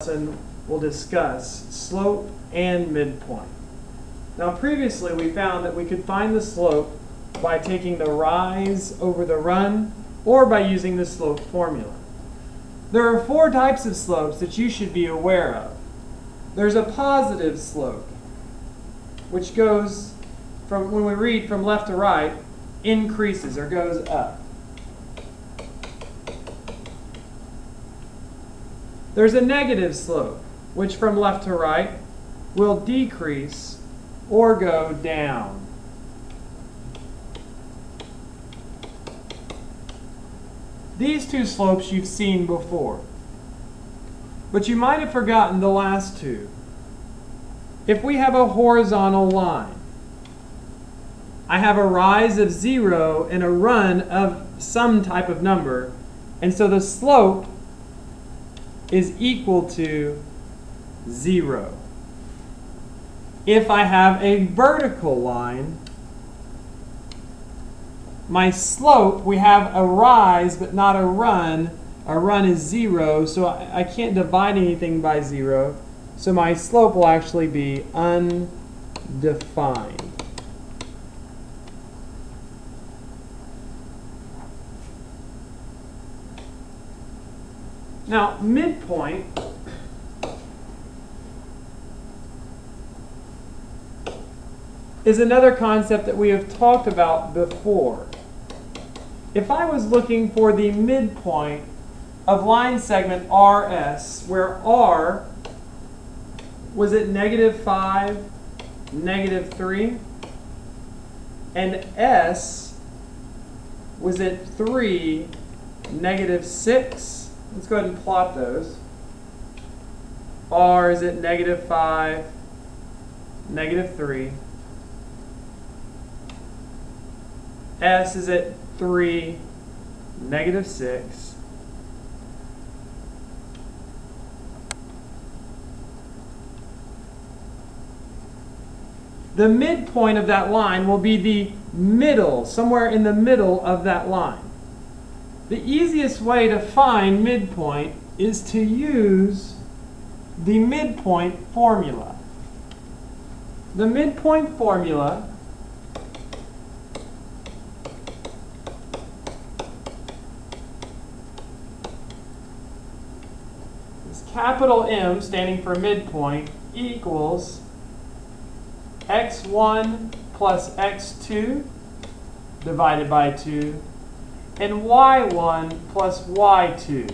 lesson we'll discuss slope and midpoint. Now previously we found that we could find the slope by taking the rise over the run or by using the slope formula. There are four types of slopes that you should be aware of. There's a positive slope, which goes from, when we read from left to right, increases or goes up. There's a negative slope, which from left to right will decrease or go down. These two slopes you've seen before, but you might have forgotten the last two. If we have a horizontal line, I have a rise of 0 and a run of some type of number, and so the slope is equal to 0. If I have a vertical line, my slope, we have a rise but not a run. A run is 0, so I can't divide anything by 0. So my slope will actually be undefined. Now, midpoint is another concept that we have talked about before. If I was looking for the midpoint of line segment RS, where R was at -5, -3, and S was at 3, -6, let's go ahead and plot those. R is at -5, -3. S is at 3, -6. The midpoint of that line will be the middle, somewhere in the middle of that line. The easiest way to find midpoint is to use the midpoint formula. The midpoint formula is capital M, standing for midpoint, equals x1 plus x2 divided by 2, and y1 plus y2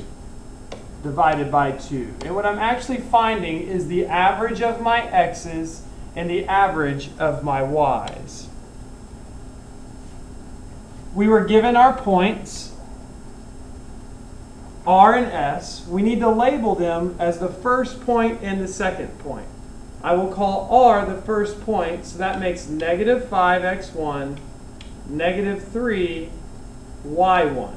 divided by 2. And what I'm actually finding is the average of my x's and the average of my y's. We were given our points, R and S. We need to label them as the first point and the second point. I will call R the first point, so that makes -5x1, -3 y1.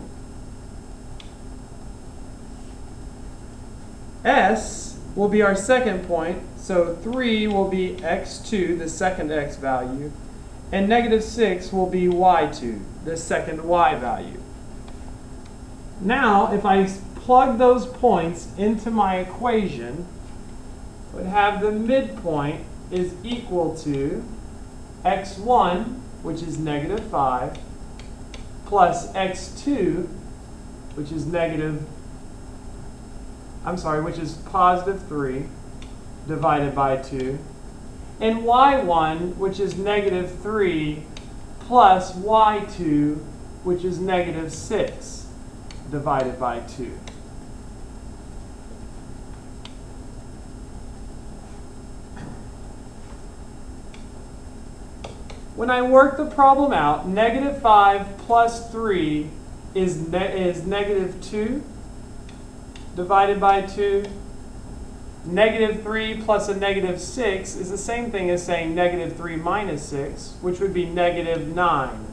S will be our second point, so 3 will be x2, the second x value, and -6 will be y2, the second y value. Now, if I plug those points into my equation, I would have the midpoint is equal to x1, which is -5, plus x2, which is +3, divided by 2, and y1, which is -3, plus y2, which is -6, divided by 2. When I work the problem out, -5 plus 3 is -2 divided by 2. -3 plus a -6 is the same thing as saying -3 minus 6, which would be -9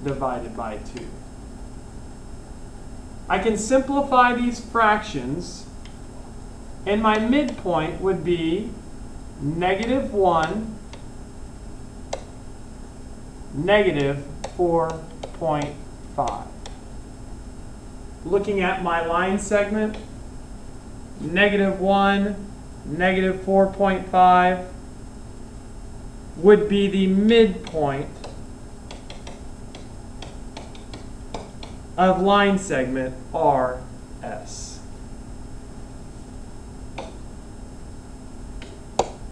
divided by 2. I can simplify these fractions, and my midpoint would be -1, -4.5. Looking at my line segment, -1, -4.5 would be the midpoint of line segment RS.